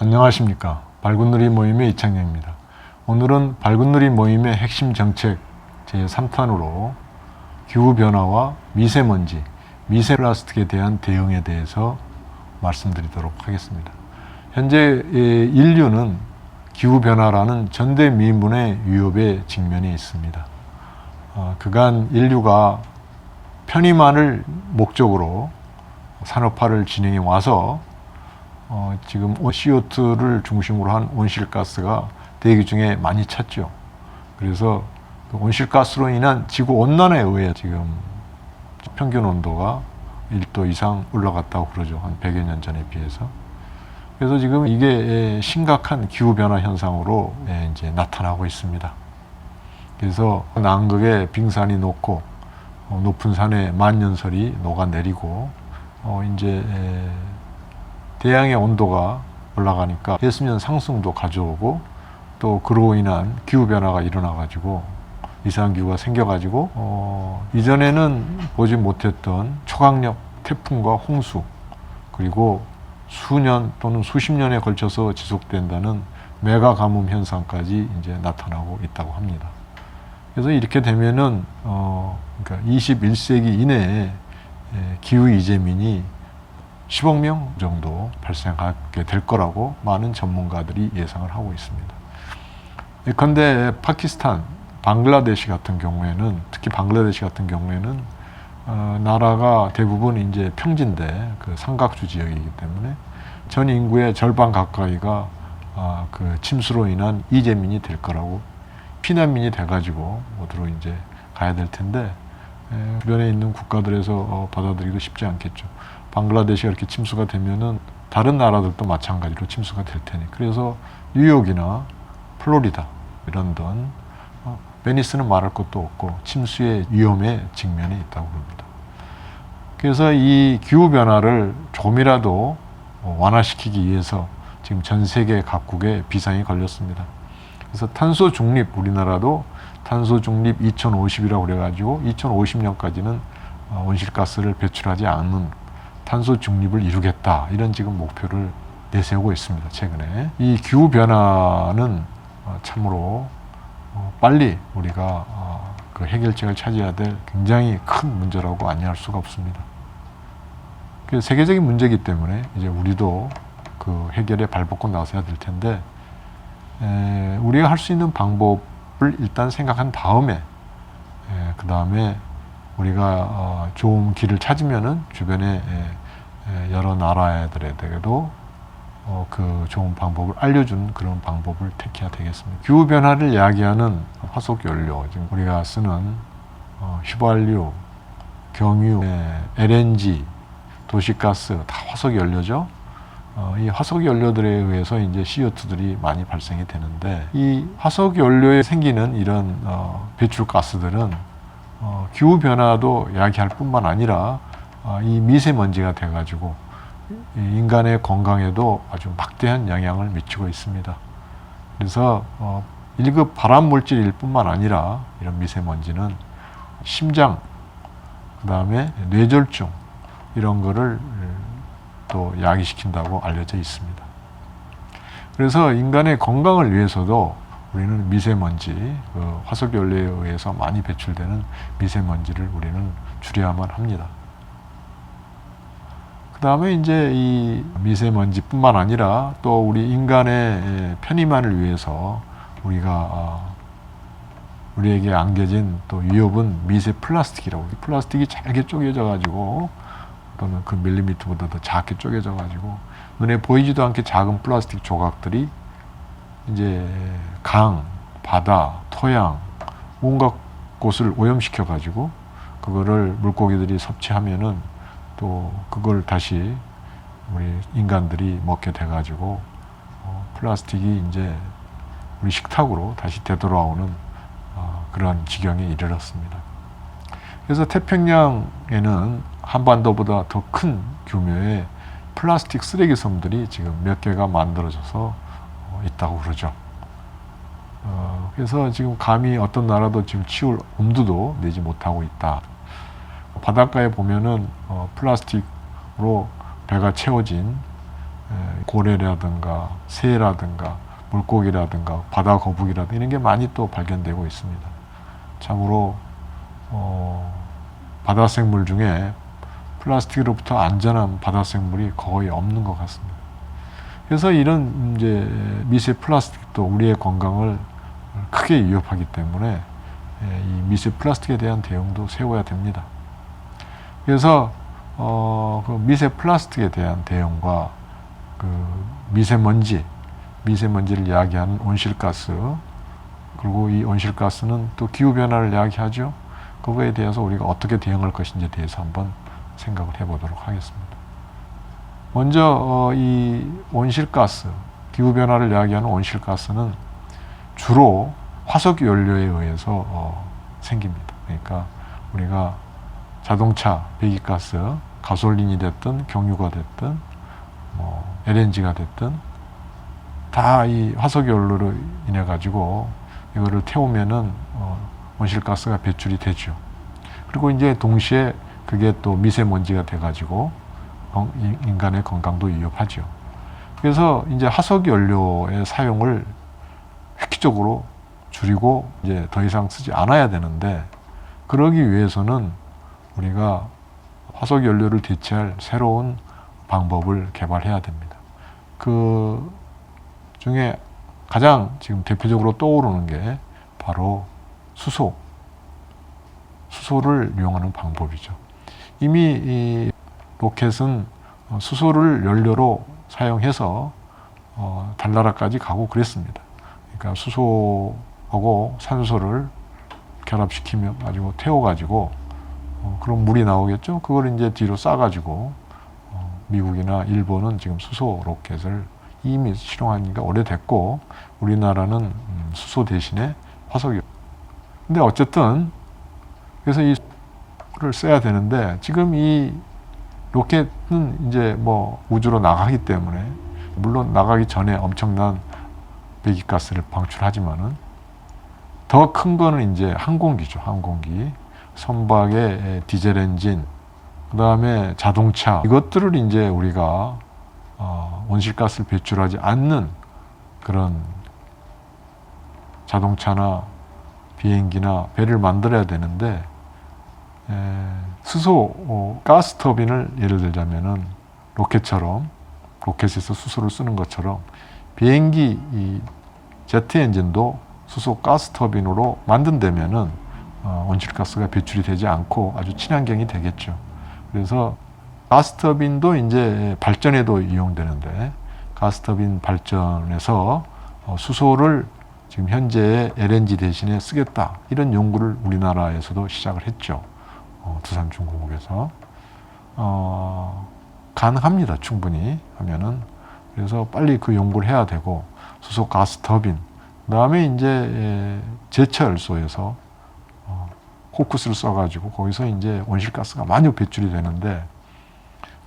안녕하십니까. 밝은누리 모임의 이창영입니다. 오늘은 밝은누리 모임의 핵심 정책 제3탄으로 기후변화와 미세먼지, 미세플라스틱에 대한 대응에 대해서 말씀드리도록 하겠습니다. 현재 인류는 기후변화라는 전대미문의 위협에 직면해 있습니다. 그간 인류가 편의만을 목적으로 산업화를 진행해 와서 지금 CO2를 중심으로 한 온실가스가 대기 중에 많이 찼죠. 그래서 그 온실가스로 인한 지구 온난화에 의해 지금 평균 온도가 1도 이상 올라갔다고 그러죠. 한 100여 년 전에 비해서. 그래서 지금 이게 심각한 기후변화 현상으로 이제 나타나고 있습니다. 그래서 남극에 빙산이 녹고 높은 산에 만년설이 녹아내리고 이제 대양의 온도가 올라가니까 해수면 상승도 가져오고 또 그로 인한 기후변화가 일어나가지고 이상기후가 생겨가지고 이전에는 보지 못했던 초강력 태풍과 홍수 그리고 수년 또는 수십 년에 걸쳐서 지속된다는 메가 가뭄 현상까지 이제 나타나고 있다고 합니다. 그래서 이렇게 되면은 그러니까 21세기 이내에 기후 이재민이 10억 명 정도 발생하게 될 거라고 많은 전문가들이 예상을 하고 있습니다. 예컨대 파키스탄, 방글라데시 같은 경우에는 특히 방글라데시 같은 경우에는 나라가 대부분 이제 평지인데 그 삼각주 지역이기 때문에 전 인구의 절반 가까이가 그 침수로 인한 이재민이 될 거라고 피난민이 돼가지고 어디로 이제 가야 될 텐데 주변에 있는 국가들에서 받아들이기도 쉽지 않겠죠. 방글라데시가 이렇게 침수가 되면은 다른 나라들도 마찬가지로 침수가 될 테니 그래서 뉴욕이나 플로리다 이런 돈 베니스는 말할 것도 없고 침수의 위험에 직면해 있다고 봅니다. 그래서 이 기후변화를 조금이라도 완화시키기 위해서 지금 전 세계 각국에 비상이 걸렸습니다. 그래서 탄소 중립, 우리나라도 탄소 중립 2050이라고 그래가지고 2050년까지는 온실가스를 배출하지 않는 탄소 중립을 이루겠다 이런 지금 목표를 내세우고 있습니다. 최근에 이 기후 변화는 참으로 빨리 우리가 그 해결책을 찾아야 될 굉장히 큰 문제라고 아니할 수가 없습니다. 그 세계적인 문제이기 때문에 이제 우리도 그 해결에 발벗고 나서야 될 텐데 우리가 할 수 있는 방법을 일단 생각한 다음에 그 다음에 우리가 좋은 길을 찾으면은 주변에 여러 나라들에게도 그 좋은 방법을 알려주는 그런 방법을 택해야 되겠습니다. 기후변화를 이야기하는 화석연료, 지금 우리가 쓰는 휘발유, 경유, LNG, 도시가스 다 화석연료죠. 이 화석연료들에 의해서 이제 CO2들이 많이 발생이 되는데 이 화석연료에 생기는 이런 배출가스들은 기후변화도 이야기할 뿐만 아니라 이 미세먼지가 돼가지고 인간의 건강에도 아주 막대한 영향을 미치고 있습니다. 그래서 1급 발암물질일 뿐만 아니라 이런 미세먼지는 심장, 그 다음에 뇌졸중 이런 거를 또 야기시킨다고 알려져 있습니다. 그래서 인간의 건강을 위해서도 우리는 미세먼지, 그 화석연료에 의해서 많이 배출되는 미세먼지를 우리는 줄여야만 합니다. 그 다음에 이제 이 미세먼지뿐만 아니라 또 우리 인간의 편의만을 위해서 우리에게 안겨진 또 위협은 미세 플라스틱이라고. 플라스틱이 잘게 쪼개져 가지고 또는 그 밀리미터보다 더 작게 쪼개져 가지고 눈에 보이지도 않게 작은 플라스틱 조각들이 이제 강, 바다, 토양 온갖 곳을 오염시켜 가지고 그거를 물고기들이 섭취하면은 또 그걸 다시 우리 인간들이 먹게 돼 가지고 플라스틱이 이제 우리 식탁으로 다시 되돌아오는 그런 지경에 이르렀습니다. 그래서 태평양에는 한반도보다 더 큰 규모의 플라스틱 쓰레기 섬들이 지금 몇 개가 만들어져서 있다고 그러죠. 그래서 지금 감히 어떤 나라도 지금 치울 엄두도 내지 못하고 있다. 바닷가에 보면은 플라스틱으로 배가 채워진 고래라든가 새라든가 물고기라든가 바다 거북이라든가 이런 게 많이 또 발견되고 있습니다. 참으로 바다 생물 중에 플라스틱으로부터 안전한 바다 생물이 거의 없는 것 같습니다. 그래서 이런 이제 미세 플라스틱도 우리의 건강을 크게 위협하기 때문에 이 미세 플라스틱에 대한 대응도 세워야 됩니다. 그래서 그 미세 플라스틱에 대한 대응과 그 미세먼지를 이야기하는 온실가스, 그리고 이 온실가스는 또 기후변화를 이야기하죠. 그거에 대해서 우리가 어떻게 대응할 것인지에 대해서 한번 생각을 해보도록 하겠습니다. 먼저 이 온실가스, 기후변화를 이야기하는 온실가스는 주로 화석 연료에 의해서 생깁니다. 그러니까 우리가 자동차 배기가스, 가솔린이 됐든 경유가 됐든 LNG가 됐든 다 이 화석 연료로 인해 가지고 이거를 태우면은 온실가스가 배출이 되죠. 그리고 이제 동시에 그게 또 미세먼지가 돼 가지고 인간의 건강도 위협하죠. 그래서 이제 화석 연료의 사용을 획기적으로 줄이고 이제 더 이상 쓰지 않아야 되는데, 그러기 위해서는 우리가 화석 연료를 대체할 새로운 방법을 개발해야 됩니다. 그 중에 가장 지금 대표적으로 떠오르는 게 바로 수소를 이용하는 방법이죠. 이미 이 로켓은 수소를 연료로 사용해서 달나라까지 가고 그랬습니다. 그러니까 수소하고 산소를 결합시키며 가지고 태워가지고 그럼 물이 나오겠죠. 그걸 이제 뒤로 싸가지고 미국이나 일본은 지금 수소 로켓을 이미 실용한 지가 오래됐고, 우리나라는 수소 대신에 화석연료. 근데 어쨌든 그래서 이 수소를 써야 되는데, 지금 이 로켓은 이제 뭐 우주로 나가기 때문에, 물론 나가기 전에 엄청난 배기가스를 방출하지만은 더 큰 거는 이제 항공기죠. 항공기, 선박의 디젤 엔진, 그 다음에 자동차, 이것들을 이제 우리가 온실가스를 배출하지 않는 그런 자동차나 비행기나 배를 만들어야 되는데, 수소 가스 터빈을 예를 들자면은 로켓에서 수소를 쓰는 것처럼 비행기 이 제트 엔진도 수소 가스 터빈으로 만든다면은 온실가스가 배출이 되지 않고 아주 친환경이 되겠죠. 그래서 가스터빈도 이제 발전에도 이용되는데, 가스터빈 발전에서 수소를 지금 현재 LNG 대신에 쓰겠다, 이런 연구를 우리나라에서도 시작을 했죠. 두산중공업에서 가능합니다. 충분히 하면은. 그래서 빨리 그 연구를 해야 되고, 수소 가스터빈, 그다음에 이제 제철소에서 코크스를 써가지고 거기서 이제 온실가스가 많이 배출이 되는데,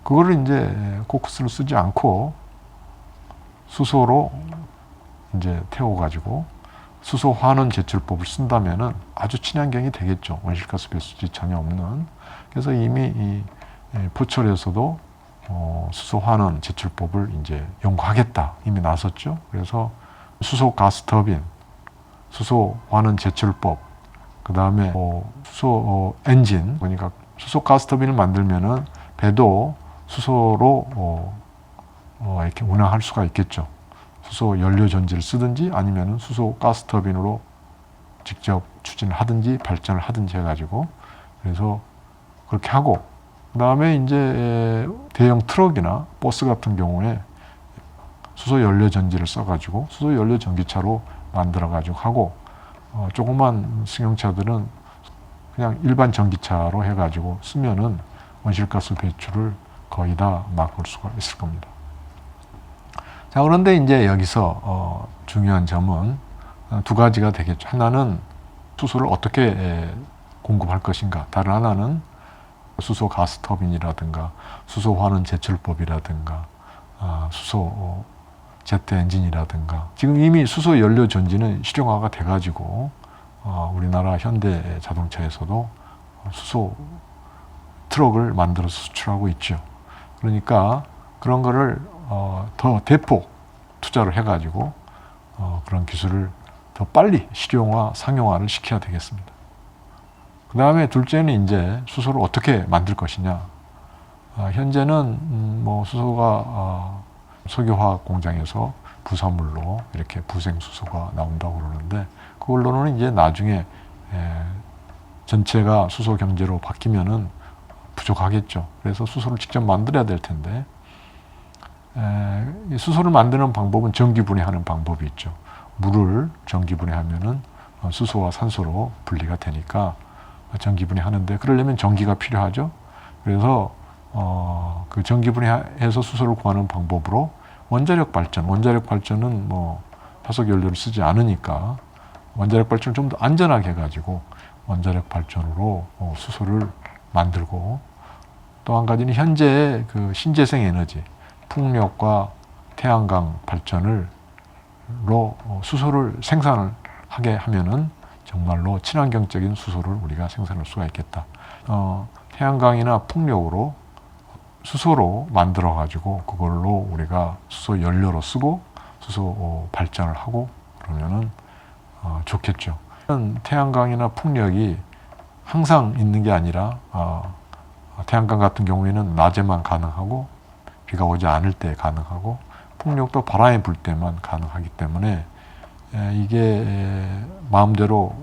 그거를 이제 코크스를 쓰지 않고 수소로 이제 태워가지고 수소 환원 제철법을 쓴다면은 아주 친환경이 되겠죠. 온실가스 배출이 전혀 없는. 그래서 이미 이 포철에서도 수소 환원 제철법을 이제 연구하겠다 이미 나섰죠. 그래서 수소 가스 터빈, 수소 환원 제철법, 그 다음에 수소 엔진, 그러니까 수소 가스 터빈을 만들면은 배도 수소로 이렇게 운항할 수가 있겠죠. 수소 연료 전지를 쓰든지 아니면은 수소 가스 터빈으로 직접 추진을 하든지 발전을 하든지 해가지고, 그래서 그렇게 하고, 그 다음에 이제 대형 트럭이나 버스 같은 경우에 수소 연료 전지를 써가지고 수소 연료 전기차로 만들어가지고 하고, 조그만 승용차들은 그냥 일반 전기차로 해가지고 쓰면은 온실가스 배출을 거의 다 막을 수가 있을 겁니다. 자, 그런데 이제 여기서 중요한 점은 두 가지가 되겠죠. 하나는 수소를 어떻게 공급할 것인가, 다른 하나는 수소 가스 터빈이라든가 수소 환원 제철법이라든가 수소 제트 엔진이라든가, 지금 이미 수소 연료 전지는 실용화가 돼가지고 우리나라 현대 자동차에서도 수소 트럭을 만들어서 수출하고 있죠. 그러니까 그런 거를 더 대폭 투자를 해가지고 그런 기술을 더 빨리 실용화, 상용화를 시켜야 되겠습니다. 그 다음에 둘째는 이제 수소를 어떻게 만들 것이냐. 현재는 뭐 수소가 석유화학 공장에서 부산물로 이렇게 부생수소가 나온다고 그러는데, 그걸로는 이제 나중에 전체가 수소 경제로 바뀌면은 부족하겠죠. 그래서 수소를 직접 만들어야 될 텐데, 이 수소를 만드는 방법은 전기분해하는 방법이 있죠. 물을 전기분해하면은 수소와 산소로 분리가 되니까 전기분해하는데, 그러려면 전기가 필요하죠. 그래서 그 전기분해해서 수소를 구하는 방법으로 원자력 발전은 뭐 화석 연료를 쓰지 않으니까 원자력 발전을 좀 더 안전하게 해가지고 원자력 발전으로 수소를 만들고, 또 한 가지는 현재 그 신재생 에너지, 풍력과 태양광 발전으로 수소를 생산을 하게 하면은 정말로 친환경적인 수소를 우리가 생산할 수가 있겠다. 태양광이나 풍력으로 수소로 만들어 가지고 그걸로 우리가 수소 연료로 쓰고 수소 발전을 하고 그러면은 좋겠죠. 태양광이나 풍력이 항상 있는 게 아니라 태양광 같은 경우에는 낮에만 가능하고 비가 오지 않을 때 가능하고, 풍력도 바람이 불 때만 가능하기 때문에 이게 마음대로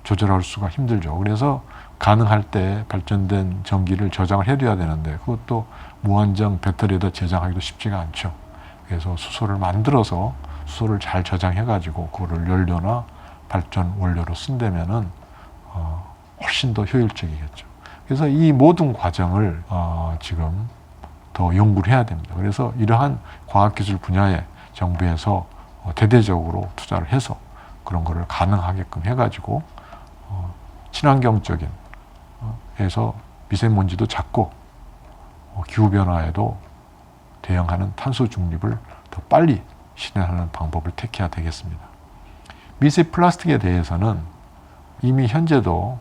조절할 수가 힘들죠. 그래서 가능할 때 발전된 전기를 저장을 해둬야 되는데, 그것도 무한정 배터리에다 저장하기도 쉽지가 않죠. 그래서 수소를 만들어서 수소를 잘 저장해가지고 그거를 연료나 발전 원료로 쓴다면은 훨씬 더 효율적이겠죠. 그래서 이 모든 과정을 지금 더 연구를 해야 됩니다. 그래서 이러한 과학기술 분야에 정부에서 대대적으로 투자를 해서 그런 거를 가능하게끔 해가지고 친환경적인 해서 미세먼지도 작고 기후변화에도 대응하는 탄소 중립을 더 빨리 실현하는 방법을 택해야 되겠습니다. 미세 플라스틱에 대해서는 이미 현재도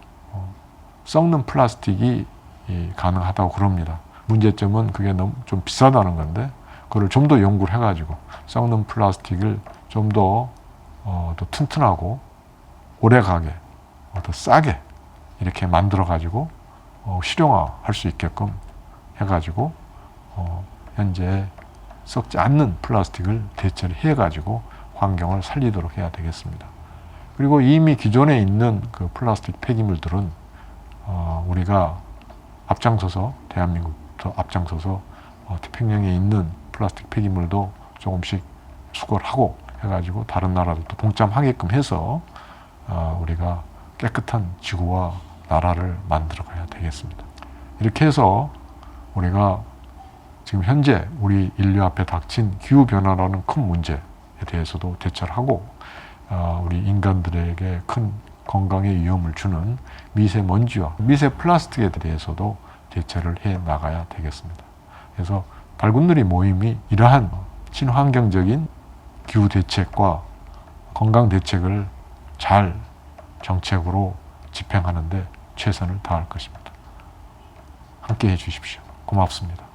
썩는 플라스틱이 가능하다고 그럽니다. 문제점은 그게 너무 좀 비싸다는 건데, 그걸 좀 더 연구를 해가지고 썩는 플라스틱을 좀 더 튼튼하고 오래가게 더 싸게 이렇게 만들어가지고 실용화할 수 있게끔 해가지고 현재 썩지 않는 플라스틱을 대체를 해가지고 환경을 살리도록 해야 되겠습니다. 그리고 이미 기존에 있는 그 플라스틱 폐기물들은 우리가 앞장서서, 대한민국부터 앞장서서 태평양에 있는 플라스틱 폐기물도 조금씩 수거를 하고 해가지고 다른 나라들도 동참하게끔 해서 우리가 깨끗한 지구와 나라를 만들어 가야 되겠습니다. 이렇게 해서 우리가 지금 현재 우리 인류 앞에 닥친 기후변화라는 큰 문제에 대해서도 대처를 하고, 우리 인간들에게 큰 건강에 위험을 주는 미세먼지와 미세 플라스틱에 대해서도 대처를 해 나가야 되겠습니다. 그래서 발군놀이 모임이 이러한 친환경적인 기후 대책과 건강 대책을 잘 정책으로 집행하는 데 최선을 다할 것입니다. 함께 해 주십시오. 고맙습니다.